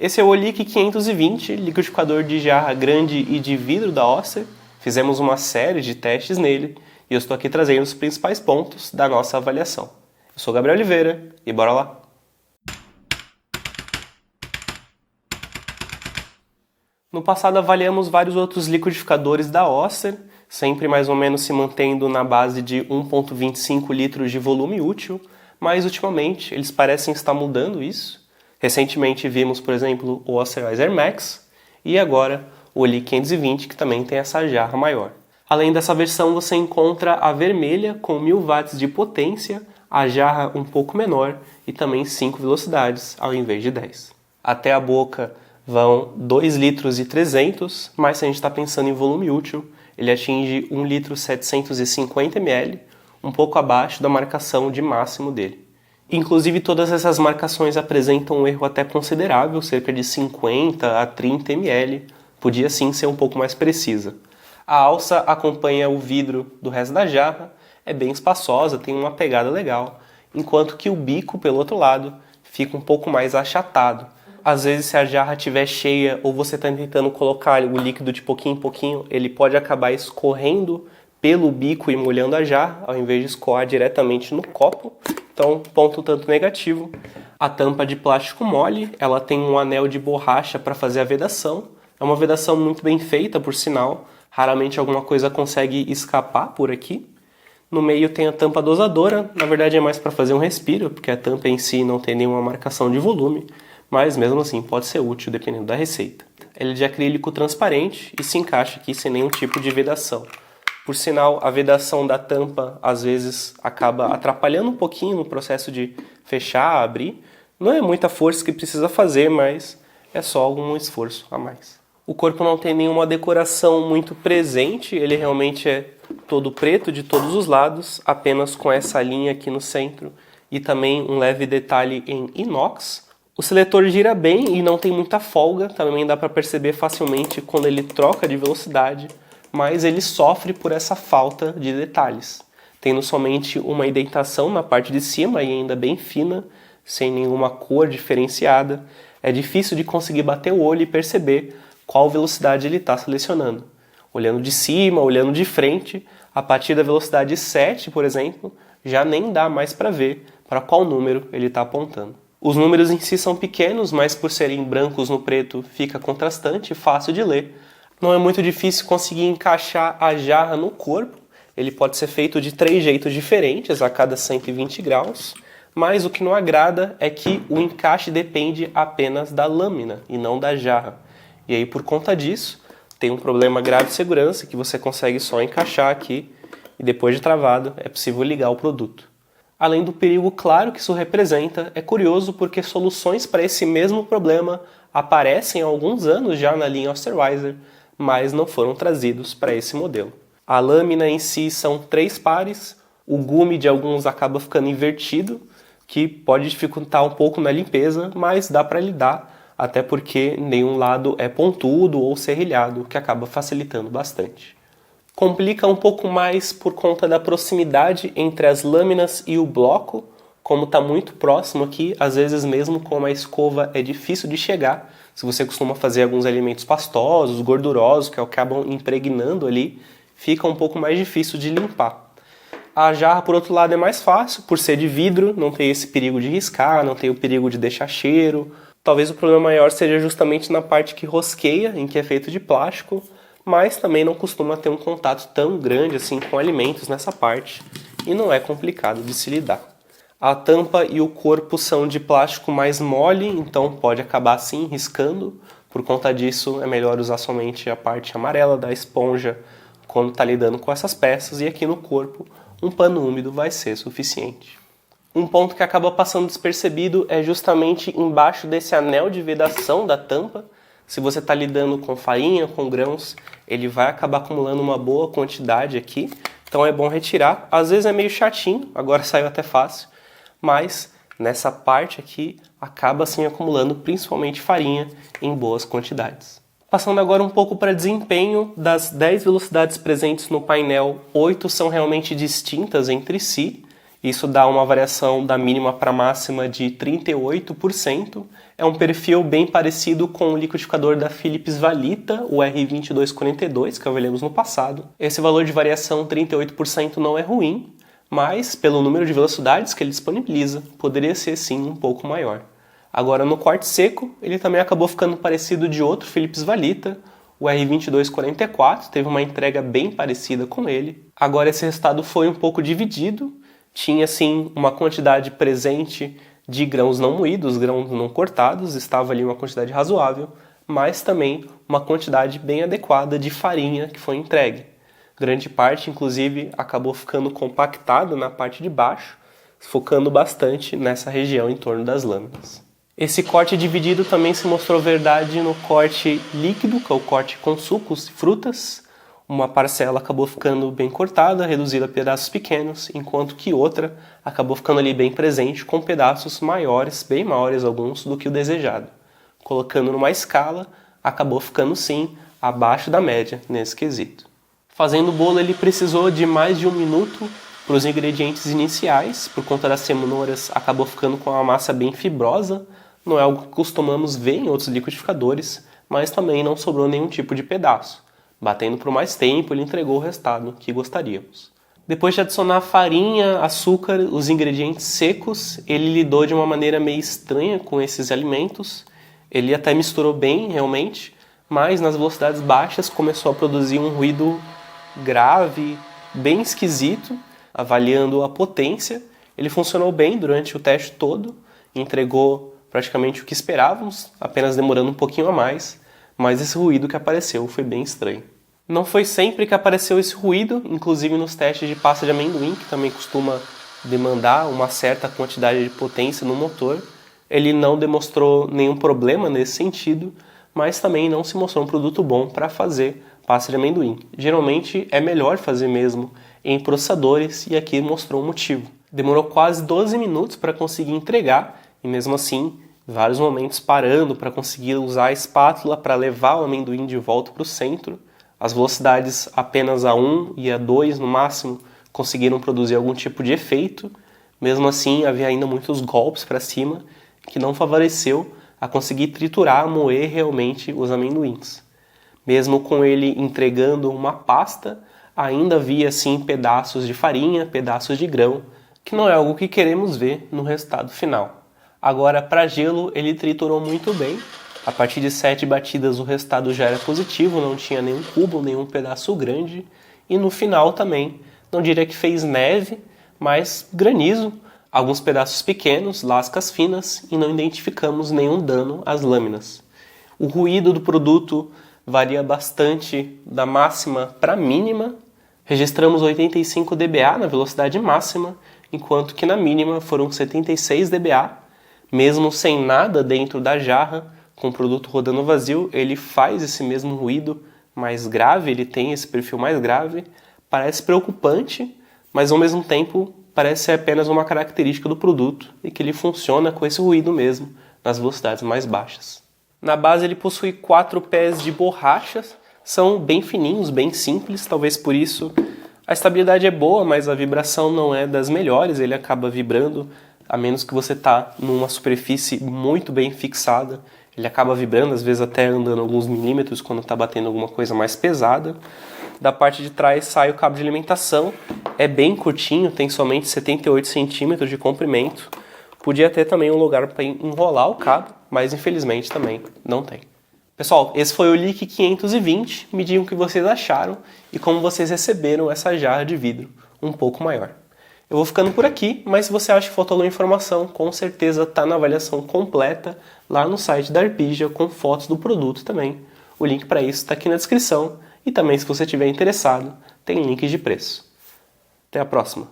Esse é o Olic 520, liquidificador de jarra grande e de vidro da Oster. Fizemos uma série de testes nele e eu estou aqui trazendo os principais pontos da nossa avaliação. Eu sou Gabriel Oliveira e bora lá! No passado avaliamos vários outros liquidificadores da Oster, sempre mais ou menos se mantendo na base de 1,25 litros de volume útil, mas ultimamente eles parecem estar mudando isso. Recentemente vimos, por exemplo, o Osterizer Max e agora o Olic 520, que também tem essa jarra maior. Além dessa versão você encontra a vermelha com 1000 watts de potência, a jarra um pouco menor e também 5 velocidades ao invés de 10. Até a boca vão 2 litros e 300, mas se a gente está pensando em volume útil, ele atinge 1 litro 750 ml, um pouco abaixo da marcação de máximo dele. Inclusive todas essas marcações apresentam um erro até considerável, cerca de 50 a 30 ml, podia sim ser um pouco mais precisa. A alça acompanha o vidro do resto da jarra, é bem espaçosa, tem uma pegada legal, enquanto que o bico, pelo outro lado, fica um pouco mais achatado. Às vezes, se a jarra estiver cheia ou você está tentando colocar o líquido de pouquinho em pouquinho, ele pode acabar escorrendo pelo bico e molhando a jarra, ao invés de escoar diretamente no copo. Então, ponto tanto negativo. A tampa de plástico mole, ela tem um anel de borracha para fazer a vedação. É uma vedação muito bem feita, por sinal. Raramente alguma coisa consegue escapar por aqui. No meio tem a tampa dosadora, na verdade é mais para fazer um respiro, porque a tampa em si não tem nenhuma marcação de volume, mas mesmo assim pode ser útil dependendo da receita. Ele é de acrílico transparente e se encaixa aqui sem nenhum tipo de vedação. Por sinal, a vedação da tampa às vezes acaba atrapalhando um pouquinho no processo de fechar, abrir. Não é muita força que precisa fazer, mas é só algum esforço a mais. O corpo não tem nenhuma decoração muito presente, ele realmente é todo preto de todos os lados, apenas com essa linha aqui no centro e também um leve detalhe em inox. O seletor gira bem e não tem muita folga, também dá para perceber facilmente quando ele troca de velocidade, mas ele sofre por essa falta de detalhes, tendo somente uma indentação na parte de cima e ainda bem fina, sem nenhuma cor diferenciada. É difícil de conseguir bater o olho e perceber qual velocidade ele está selecionando. Olhando de cima, olhando de frente, a partir da velocidade 7, por exemplo, já nem dá mais para ver para qual número ele está apontando. Os números em si são pequenos, mas por serem brancos no preto fica contrastante e fácil de ler. Não é muito difícil conseguir encaixar a jarra no corpo. Ele pode ser feito de 3 jeitos diferentes a cada 120 graus, mas o que não agrada é que o encaixe depende apenas da lâmina e não da jarra. E aí, por conta disso, tem um problema grave de segurança que você consegue só encaixar aqui e depois de travado é possível ligar o produto. Além do perigo claro que isso representa, é curioso porque soluções para esse mesmo problema aparecem há alguns anos já na linha Osterizer, mas não foram trazidos para esse modelo. A lâmina em si são 3 pares, o gume de alguns acaba ficando invertido, que pode dificultar um pouco na limpeza, mas dá para lidar, até porque nenhum lado é pontudo ou serrilhado, o que acaba facilitando bastante. Complica um pouco mais por conta da proximidade entre as lâminas e o bloco, como está muito próximo aqui, às vezes mesmo com uma escova é difícil de chegar. Se você costuma fazer alguns alimentos pastosos, gordurosos, que acabam impregnando ali, fica um pouco mais difícil de limpar. A jarra, por outro lado, é mais fácil, por ser de vidro, não tem esse perigo de riscar, não tem o perigo de deixar cheiro. Talvez o problema maior seja justamente na parte que rosqueia, em que é feito de plástico, mas também não costuma ter um contato tão grande assim com alimentos nessa parte, e não é complicado de se lidar. A tampa e o corpo são de plástico mais mole, então pode acabar assim riscando. Por conta disso é melhor usar somente a parte amarela da esponja quando está lidando com essas peças, e aqui no corpo um pano úmido vai ser suficiente. Um ponto que acaba passando despercebido é justamente embaixo desse anel de vedação da tampa. Se você está lidando com farinha, com grãos, ele vai acabar acumulando uma boa quantidade aqui, então é bom retirar. Às vezes é meio chatinho, agora saiu até fácil, mas nessa parte aqui acaba assim acumulando principalmente farinha em boas quantidades. Passando agora um pouco para desempenho, das 10 velocidades presentes no painel, 8 são realmente distintas entre si, Isso dá uma variação da mínima para a máxima de 38%. É um perfil bem parecido com o liquidificador da Philips Valita, o R2242, que avaliamos no passado. Esse valor de variação 38% não é ruim, mas pelo número de velocidades que ele disponibiliza, poderia ser sim um pouco maior. Agora no corte seco, ele também acabou ficando parecido de outro Philips Valita, o R2244, teve uma entrega bem parecida com ele. Agora esse resultado foi um pouco dividido, tinha sim uma quantidade presente de grãos não moídos, grãos não cortados, estava ali uma quantidade razoável, mas também uma quantidade bem adequada de farinha que foi entregue. Grande parte, inclusive, acabou ficando compactada na parte de baixo, focando bastante nessa região em torno das lâminas. Esse corte dividido também se mostrou verdade no corte líquido, que é o corte com sucos e frutas. Uma parcela acabou ficando bem cortada, reduzida a pedaços pequenos, enquanto que outra acabou ficando ali bem presente, com pedaços maiores, bem maiores alguns, do que o desejado. Colocando numa escala, acabou ficando sim abaixo da média nesse quesito. Fazendo o bolo, ele precisou de mais de 1 minuto para os ingredientes iniciais, por conta das cenouras, acabou ficando com uma massa bem fibrosa. Não é algo que costumamos ver em outros liquidificadores, mas também não sobrou nenhum tipo de pedaço. Batendo por mais tempo, ele entregou o resultado que gostaríamos. Depois de adicionar farinha, açúcar, os ingredientes secos, ele lidou de uma maneira meio estranha com esses alimentos. Ele até misturou bem, realmente, mas nas velocidades baixas começou a produzir um ruído grave, bem esquisito. Avaliando a potência, ele funcionou bem durante o teste todo, entregou praticamente o que esperávamos, apenas demorando um pouquinho a mais, mas esse ruído que apareceu foi bem estranho. Não foi sempre que apareceu esse ruído, inclusive nos testes de pasta de amendoim, que também costuma demandar uma certa quantidade de potência no motor. Ele não demonstrou nenhum problema nesse sentido, mas também não se mostrou um produto bom para fazer pasta de amendoim. Geralmente é melhor fazer mesmo em processadores e aqui mostrou um motivo. Demorou quase 12 minutos para conseguir entregar e mesmo assim, vários momentos parando para conseguir usar a espátula para levar o amendoim de volta para o centro. As velocidades apenas a 1 e a 2 no máximo conseguiram produzir algum tipo de efeito. Mesmo assim, havia ainda muitos golpes para cima que não favoreceu a conseguir triturar, moer realmente os amendoins. Mesmo com ele entregando uma pasta, ainda havia sim pedaços de farinha, pedaços de grão, que não é algo que queremos ver no resultado final. Agora, para gelo, ele triturou muito bem. A partir de 7 batidas o resultado já era positivo, não tinha nenhum cubo, nenhum pedaço grande. E no final também, não diria que fez neve, mas granizo, alguns pedaços pequenos, lascas finas, e não identificamos nenhum dano às lâminas. O ruído do produto varia bastante da máxima para a mínima. Registramos 85 dBA na velocidade máxima, enquanto que na mínima foram 76 dBA. Mesmo sem nada dentro da jarra, com o produto rodando vazio, ele faz esse mesmo ruído mais grave, ele tem esse perfil mais grave. Parece preocupante, mas ao mesmo tempo parece ser apenas uma característica do produto e que ele funciona com esse ruído mesmo, nas velocidades mais baixas. Na base ele possui 4 pés de borracha, são bem fininhos, bem simples, talvez por isso a estabilidade é boa, mas a vibração não é das melhores, ele acaba vibrando, a menos que você está numa superfície muito bem fixada, ele acaba vibrando, às vezes até andando alguns milímetros quando está batendo alguma coisa mais pesada. Da parte de trás sai o cabo de alimentação, é bem curtinho, tem somente 78 centímetros de comprimento. Podia ter também um lugar para enrolar o cabo, mas infelizmente também não tem. Pessoal, esse foi o Leak 520, me digam o que vocês acharam e como vocês receberam essa jarra de vidro um pouco maior. Eu vou ficando por aqui, mas se você acha que faltou alguma informação, com certeza está na avaliação completa lá no site da Arpija com fotos do produto também. O link para isso está aqui na descrição e também se você estiver interessado, tem links de preço. Até a próxima!